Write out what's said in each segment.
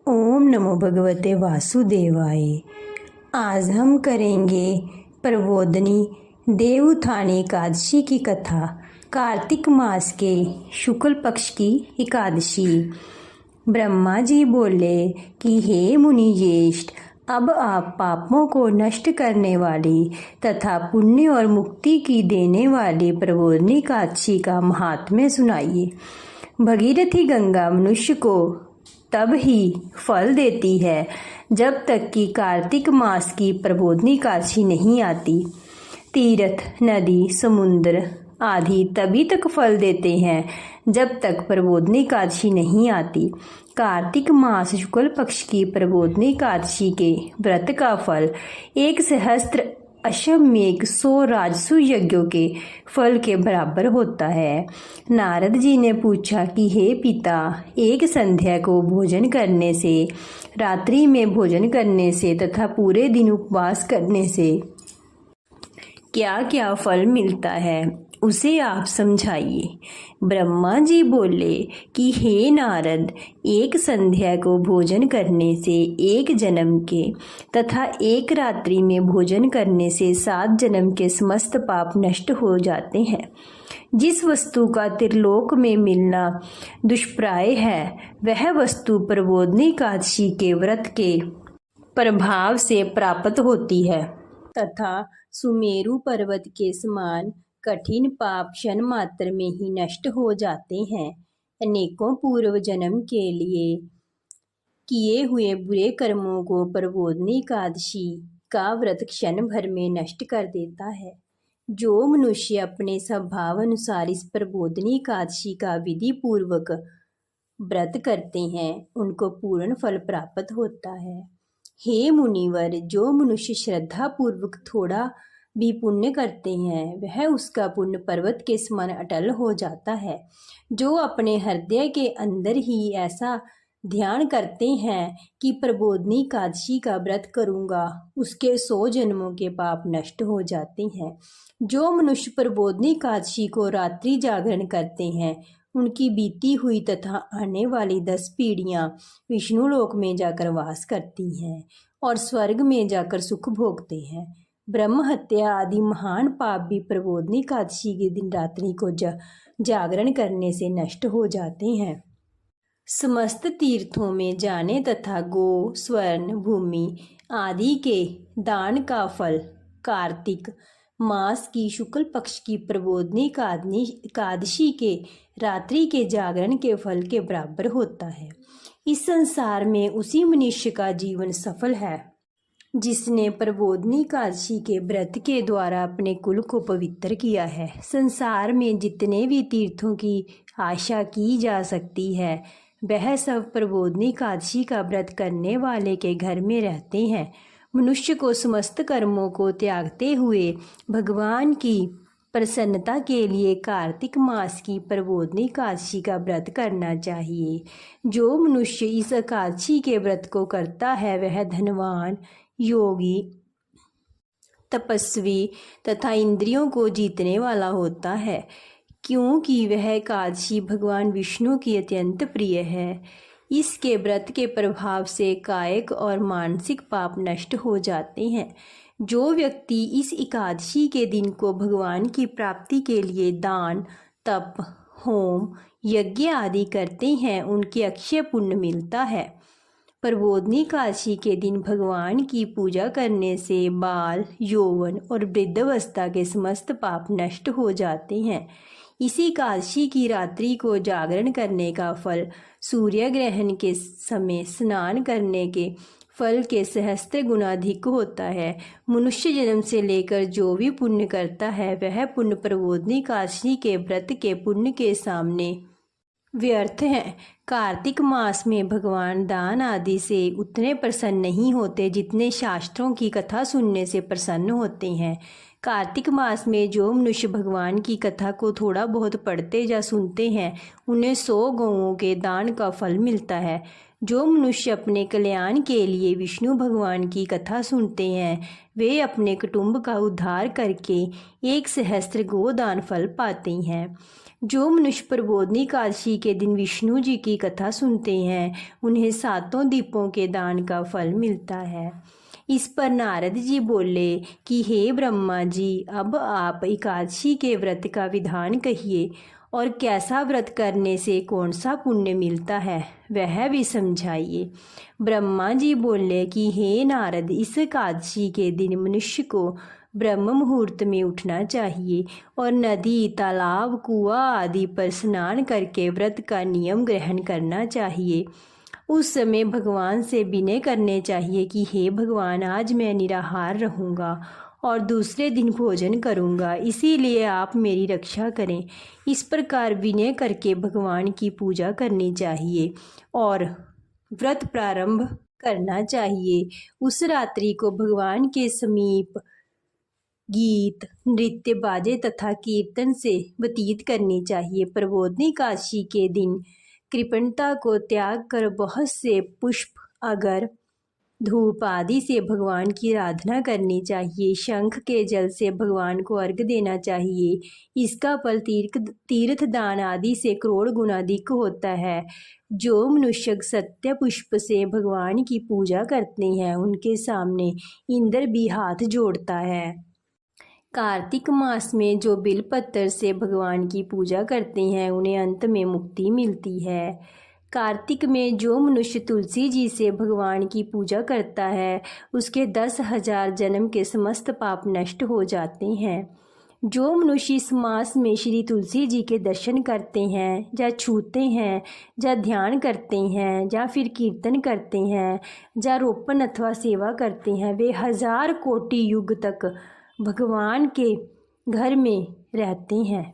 ओम नमो भगवते वासुदेवाय। आज हम करेंगे प्रबोधिनी देवउत्थानी एकादशी की कथा। कार्तिक मास के शुक्ल पक्ष की एकादशी। ब्रह्मा जी बोले कि हे मुनि ज्येष्ठ, अब आप पापों को नष्ट करने वाली तथा पुण्य और मुक्ति की देने वाली प्रबोधिनी एकादशी का महात्म्य सुनाइए। भगीरथी गंगा मनुष्य को तब ही फल देती है जब तक कि कार्तिक मास की प्रबोधिनी एकादशी नहीं आती। तीर्थ, नदी, समुद्र आदि तभी तक फल देते हैं जब तक प्रबोधिनी एकादशी नहीं आती। कार्तिक मास शुक्ल पक्ष की प्रबोधिनी एकादशी के व्रत का फल 1 सहस्त्र अश्वमेघ 100 राजसु यज्ञों के फल के बराबर होता है। नारद जी ने पूछा कि हे पिता, एक संध्या को भोजन करने से, रात्रि में भोजन करने से तथा पूरे दिन उपवास करने से क्या क्या फल मिलता है, उसे आप समझाइए। ब्रह्मा जी बोले कि हे नारद, एक संध्या को भोजन करने से 1 जन्म के तथा 1 रात्रि में भोजन करने से 7 जन्म के समस्त पाप नष्ट हो जाते हैं। जिस वस्तु का त्रिलोक में मिलना दुष्प्राय है, वह वस्तु प्रबोधिनी एकादशी के व्रत के प्रभाव से प्राप्त होती है तथा सुमेरु पर्वत के समान कठिन पाप क्षण मात्र में ही नष्ट हो जाते हैं। अनेकों पूर्व जन्म के लिए किए हुए बुरे कर्मों को प्रबोधिनी एकादशी का व्रत क्षण भर में नष्ट कर देता है। जो मनुष्य अपने स्वभाव अनुसार इस प्रबोधिनी एकादशी का विधि पूर्वक व्रत करते हैं, उनको पूर्ण फल प्राप्त होता है। हे मुनिवर, जो मनुष्य श्रद्धा पूर्वक थोड़ा भी पुण्य करते हैं, वह उसका पुण्य पर्वत के समान अटल हो जाता है। जो अपने हृदय के अंदर ही ऐसा ध्यान करते हैं कि प्रबोधिनी एकादशी का व्रत करूंगा, उसके 100 जन्मों के पाप नष्ट हो जाते हैं। जो मनुष्य प्रबोधिनी एकादशी को रात्रि जागरण करते हैं, उनकी बीती हुई तथा आने वाली 10 पीढ़ियां विष्णु लोक में जाकर वास करती हैं और स्वर्ग में जाकर सुख भोगते हैं। ब्रह्म हत्या आदि महान पाप भी प्रबोधिनी एकादशी के दिन रात्रि को जागरण करने से नष्ट हो जाते हैं। समस्त तीर्थों में जाने तथा गो, स्वर्ण, भूमि आदि के दान का फल कार्तिक मास की शुक्ल पक्ष की प्रबोधिनी एकादशी के रात्रि के जागरण के फल के बराबर होता है। इस संसार में उसी मनुष्य का जीवन सफल है जिसने प्रबोधिनी एकादशी के व्रत के द्वारा अपने कुल को पवित्र किया है। संसार में जितने भी तीर्थों की आशा की जा सकती है, वह सब प्रबोधिनी एकादशी का व्रत करने वाले के घर में रहते हैं। मनुष्य को समस्त कर्मों को त्यागते हुए भगवान की प्रसन्नता के लिए कार्तिक मास की प्रबोधिनी एकादशी का व्रत करना चाहिए। जो मनुष्य इस एकादशी के व्रत को करता है, वह धनवान, योगी, तपस्वी तथा इंद्रियों को जीतने वाला होता है, क्योंकि वह एकादशी भगवान विष्णु की अत्यंत प्रिय है। इसके व्रत के प्रभाव से कायिक और मानसिक पाप नष्ट हो जाते हैं। जो व्यक्ति इस एकादशी के दिन को भगवान की प्राप्ति के लिए दान, तप, होम, यज्ञ आदि करते हैं, उनके अक्षय पुण्य मिलता है। प्रबोधिनी एकादशी के दिन भगवान की पूजा करने से बाल, यौवन और वृद्धावस्था के समस्त पाप नष्ट हो जाते हैं। इसी एकादशी की रात्रि को जागरण करने का फल सूर्य ग्रहण के समय स्नान करने के फल के सहस्त्र गुना अधिक होता है। मनुष्य जन्म से लेकर जो भी पुण्य करता है, वह पुण्य प्रबोधिनी एकादशी के व्रत के पुण्य के सामने व्यर्थ है। कार्तिक मास में भगवान दान आदि से उतने प्रसन्न नहीं होते जितने शास्त्रों की कथा सुनने से प्रसन्न होते हैं। कार्तिक मास में जो मनुष्य भगवान की कथा को थोड़ा बहुत पढ़ते या सुनते हैं उन्हें 100 गौओं के दान का फल मिलता है। जो मनुष्य अपने कल्याण के लिए विष्णु भगवान की कथा सुनते हैं वे अपने कुटुंब का उद्धार करके 1 सहस्त्र गोदान फल पाते हैं। जो मनुष्य प्रबोधनी एकादशी के दिन विष्णु जी की कथा सुनते हैं उन्हें 7 दीपों के दान का फल मिलता है। इस पर नारद जी बोले कि हे ब्रह्मा जी, अब आप एकादशी के व्रत का विधान कहिए और कैसा व्रत करने से कौन सा पुण्य मिलता है वह भी समझाइए। ब्रह्मा जी बोले कि हे नारद, इस एकादशी के दिन मनुष्य को ब्रह्म मुहूर्त में उठना चाहिए और नदी, तालाब, कुआं आदि पर स्नान करके व्रत का नियम ग्रहण करना चाहिए। उस समय भगवान से विनय करने चाहिए कि हे भगवान, आज मैं निराहार रहूँगा और दूसरे दिन भोजन करूँगा, इसीलिए आप मेरी रक्षा करें। इस प्रकार विनय करके भगवान की पूजा करनी चाहिए और व्रत प्रारंभ करना चाहिए। उस रात्रि को भगवान के समीप गीत, नृत्य, बाजे तथा कीर्तन से व्यतीत करनी चाहिए। प्रबोधनी एकादशी के दिन कृपणता को त्याग कर बहुत से पुष्प, अगर, धूप आदि से भगवान की आराधना करनी चाहिए। शंख के जल से भगवान को अर्घ्य देना चाहिए। इसका फल तीर्थ दान आदि से करोड़ गुना अधिक होता है। जो मनुष्य सत्य पुष्प से भगवान की पूजा करते हैं उनके सामने इंद्र भी हाथ जोड़ता है। कार्तिक मास में जो बिलपत्र से भगवान की पूजा करते हैं उन्हें अंत में मुक्ति मिलती है। कार्तिक में जो मनुष्य तुलसी जी से भगवान की पूजा करता है उसके 10,000 जन्म के समस्त पाप नष्ट हो जाते हैं। जो मनुष्य इस मास में श्री तुलसी जी के दर्शन करते हैं या छूते हैं या ध्यान करते हैं या फिर कीर्तन करते हैं या रोपण अथवा सेवा करते हैं वे 1000 कोटि युग तक भगवान के घर में रहते हैं।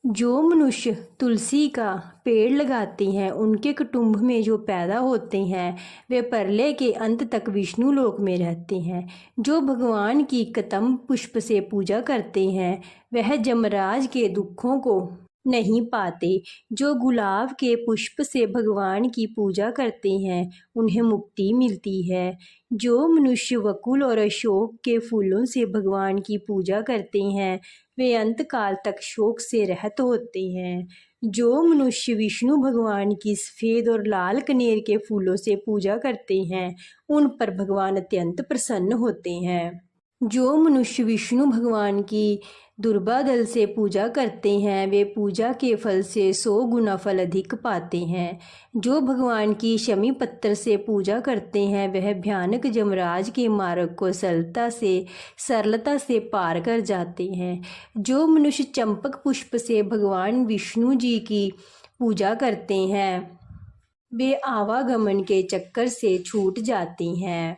जो मनुष्य तुलसी का पेड़ लगाते हैं उनके कुटुंब में जो पैदा होते हैं वे प्रलय के अंत तक विष्णु लोक में रहते हैं। जो भगवान की कदम पुष्प से पूजा करते हैं वह यमराज के दुखों को नहीं पाते। जो गुलाब के पुष्प से भगवान की पूजा करते हैं उन्हें मुक्ति मिलती है। जो मनुष्य वकुल और अशोक के फूलों से भगवान की पूजा करते हैं वे अंत काल तक शोक से रहित होते हैं। जो मनुष्य विष्णु भगवान की सफ़ेद और लाल कनेर के फूलों से पूजा करते हैं उन पर भगवान अत्यंत प्रसन्न होते हैं। जो मनुष्य विष्णु भगवान की दुर्वा दल से पूजा करते हैं वे पूजा के फल से 100 गुना फल अधिक पाते हैं। जो भगवान की शमी पत्र से पूजा करते हैं वह भयानक यमराज के मार्ग को सरलता से पार कर जाते हैं। जो मनुष्य चंपक पुष्प से भगवान विष्णु जी की पूजा करते हैं वे आवागमन के चक्कर से छूट जाते हैं।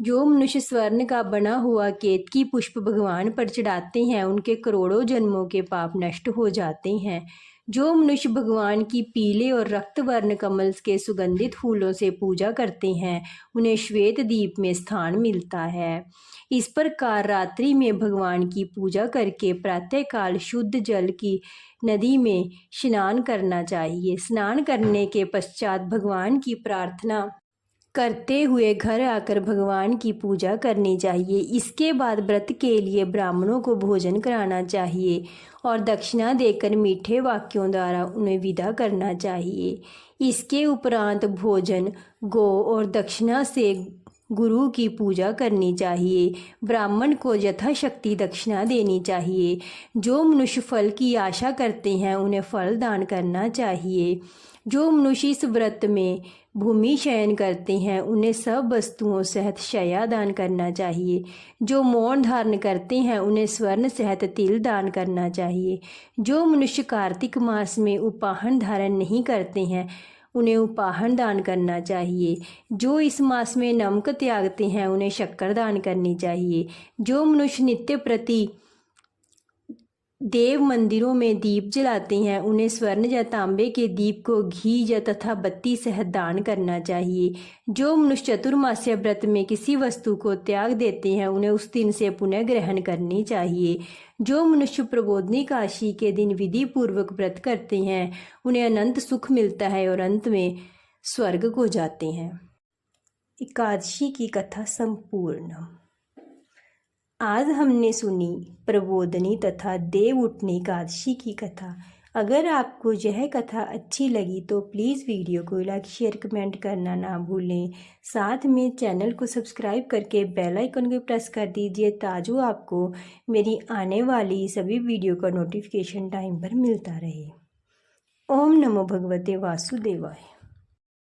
जो मनुष्य स्वर्ण का बना हुआ केतकी पुष्प भगवान पर चढ़ाते हैं उनके करोड़ों जन्मों के पाप नष्ट हो जाते हैं। जो मनुष्य भगवान की पीले और रक्त वर्ण कमल के सुगंधित फूलों से पूजा करते हैं उन्हें श्वेत दीप में स्थान मिलता है। इस प्रकार रात्रि में भगवान की पूजा करके प्रातःकाल शुद्ध जल की नदी में स्नान करना चाहिए। स्नान करने के पश्चात भगवान की प्रार्थना करते हुए घर आकर भगवान की पूजा करनी चाहिए। इसके बाद व्रत के लिए ब्राह्मणों को भोजन कराना चाहिए और दक्षिणा देकर मीठे वाक्यों द्वारा उन्हें विदा करना चाहिए। इसके उपरांत भोजन, गौ और दक्षिणा से गुरु की पूजा करनी चाहिए। ब्राह्मण को यथाशक्ति दक्षिणा देनी चाहिए। जो मनुष्य फल की आशा करते हैं उन्हें फल दान करना चाहिए। जो मनुष्य इस व्रत में भूमि शयन करते हैं उन्हें सब वस्तुओं सहित शया दान करना चाहिए। जो मौन धारण करते हैं उन्हें स्वर्ण सहित तिल दान करना चाहिए। जो मनुष्य कार्तिक मास में उपाहन धारण नहीं करते हैं उन्हें उपाहन दान करना चाहिए। जो इस मास में नमक त्यागते हैं उन्हें शक्कर दान करनी चाहिए। जो मनुष्य नित्य प्रति देव मंदिरों में दीप जलाते हैं, उन्हें स्वर्ण या तांबे के दीप को घी या तथा बत्ती सहित दान करना चाहिए। जो मनुष्य चतुर्मास्य व्रत में किसी वस्तु को त्याग देते हैं, उन्हें उस दिन से पुनः ग्रहण करनी चाहिए। जो मनुष्य प्रबोधनी काशी के दिन विधि पूर्वक व्रत करते हैं, उन्हें अनंत सुख मिलता है और अंत में स्वर्ग को जाते हैं। एकादशी की कथा संपूर्ण। आज हमने सुनी प्रबोधनी तथा देव उठनी एकादशी की कथा। अगर आपको यह कथा अच्छी लगी तो प्लीज़ वीडियो को लाइक शेयर कमेंट करना ना भूलें। साथ में चैनल को सब्सक्राइब करके बेल आइकन को प्रेस कर दीजिए ताकि आपको मेरी आने वाली सभी वीडियो का नोटिफिकेशन टाइम पर मिलता रहे। ओम नमो भगवते वासुदेवाय।